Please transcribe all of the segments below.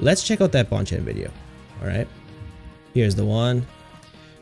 let's check out that Bonchan video. All right, here's the one.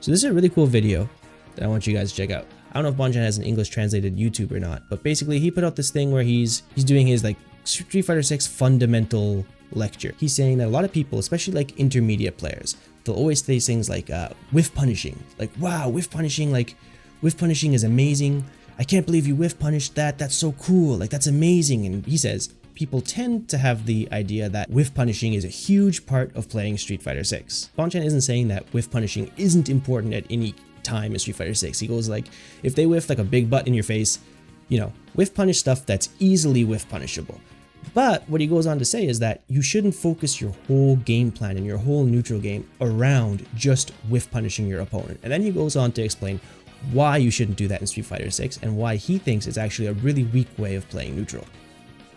So this is a really cool video that I want you guys to check out. I don't know if Bonchan has an English translated YouTube or not, but basically he put out this thing where he's doing his like Street Fighter 6 fundamental lecture. He's saying that a lot of people, especially like intermediate players, they'll always say things like whiff punishing, like wow, whiff punishing, like whiff punishing is amazing. I can't believe you whiff punished that. That's so cool. Like that's amazing. And he says people tend to have the idea that whiff punishing is a huge part of playing Street Fighter 6. Bonchan isn't saying that whiff punishing isn't important at any time in Street Fighter 6. He goes like, if they whiff like a big butt in your face, you know, whiff punish stuff that's easily whiff punishable. But what he goes on to say is that you shouldn't focus your whole game plan and your whole neutral game around just whiff punishing your opponent. And then he goes on to explain why you shouldn't do that in Street Fighter 6 and why he thinks it's actually a really weak way of playing neutral.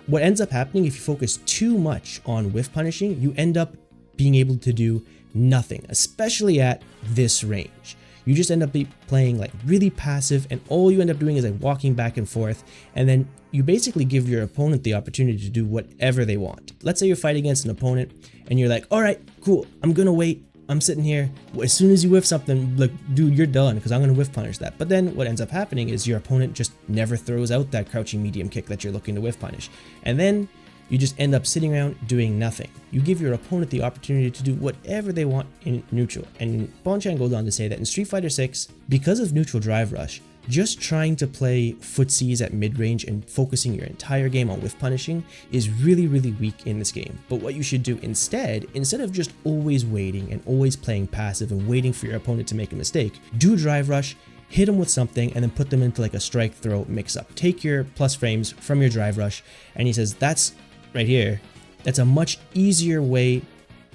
What ends up happening if you focus too much on whiff punishing, you end up being able to do nothing, especially at this range. You just end up playing like really passive, and all you end up doing is like walking back and forth, and then you basically give your opponent the opportunity to do whatever they want. Let's say you're fighting against an opponent and you're like, all right, cool, I'm gonna wait. I'm sitting here. As soon as you whiff something, like, dude, you're done because I'm going to whiff punish that. But then what ends up happening is your opponent just never throws out that crouching medium kick that you're looking to whiff punish. And then you just end up sitting around doing nothing. You give your opponent the opportunity to do whatever they want in neutral. And Bonchan goes on to say that in Street Fighter 6, because of neutral drive rush, just trying to play footsies at mid-range and focusing your entire game on whiff punishing is really, really weak in this game. But what you should do instead of just always waiting and always playing passive and waiting for your opponent to make a mistake, do drive rush, hit them with something, and then put them into like a strike throw mix-up. Take your plus frames from your drive rush, and he says that's right here, that's a much easier way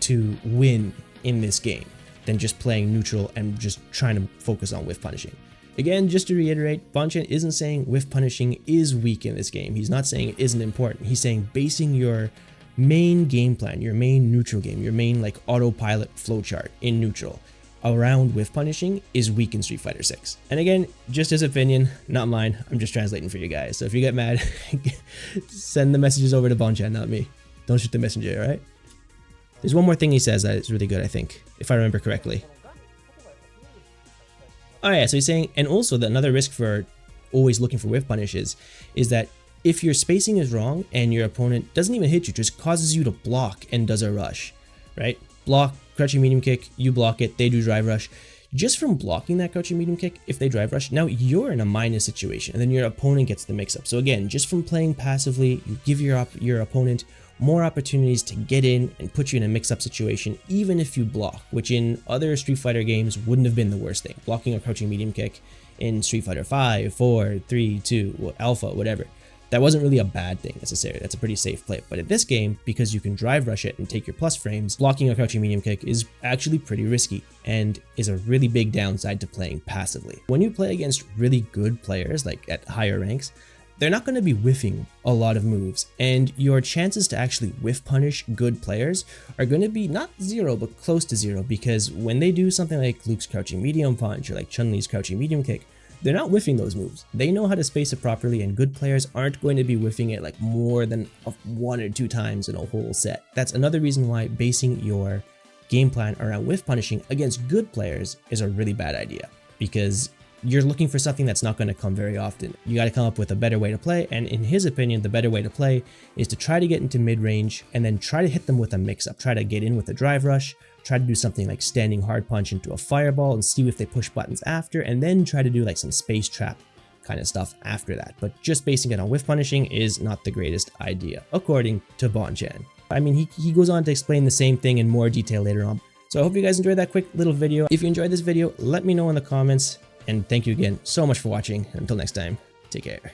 to win in this game than just playing neutral and just trying to focus on whiff punishing. Again, just to reiterate, Bonchan isn't saying whiff punishing is weak in this game. He's not saying it isn't important. He's saying basing your main game plan, your main neutral game, your main like autopilot flowchart in neutral around whiff punishing is weak in Street Fighter 6. And again, just his opinion, not mine. I'm just translating for you guys. So if you get mad, send the messages over to Bonchan, not me. Don't shoot the messenger, all right? There's one more thing he says that is really good, I think, if I remember correctly. Oh yeah, so he's saying, and also that another risk for always looking for whiff punishes is that if your spacing is wrong and your opponent doesn't even hit you, just causes you to block and does a rush, right? Block, crouching medium kick, you block it, they do drive rush. Just from blocking that crouching medium kick, if they drive rush, now you're in a minus situation and then your opponent gets the mix up. So again, just from playing passively, you give your opponent more opportunities to get in and put you in a mix-up situation, even if you block, which in other Street Fighter games wouldn't have been the worst thing. Blocking a crouching medium kick in Street Fighter 5, 4, 3, 2, Alpha, whatever. That wasn't really a bad thing necessarily. That's a pretty safe play. But in this game, because you can drive rush it and take your plus frames, blocking a crouching medium kick is actually pretty risky and is a really big downside to playing passively. When you play against really good players, like at higher ranks, they're not going to be whiffing a lot of moves, and your chances to actually whiff punish good players are going to be not zero, but close to zero, because when they do something like Luke's crouching medium punch or like Chun-Li's crouching medium kick, they're not whiffing those moves. They know how to space it properly, and good players aren't going to be whiffing it like more than 1 or 2 times in a whole set. That's another reason why basing your game plan around whiff punishing against good players is a really bad idea, because you're looking for something that's not going to come very often. You got to come up with a better way to play, and in his opinion, the better way to play is to try to get into mid-range and then try to hit them with a mix-up. Try to get in with a drive rush, try to do something like standing hard punch into a fireball and see if they push buttons after, and then try to do like some space trap kind of stuff after that. But just basing it on whiff punishing is not the greatest idea, according to Bonchan. I mean, he goes on to explain the same thing in more detail later on. So I hope you guys enjoyed that quick little video. If you enjoyed this video, let me know in the comments. And thank you again so much for watching. Until next time, take care.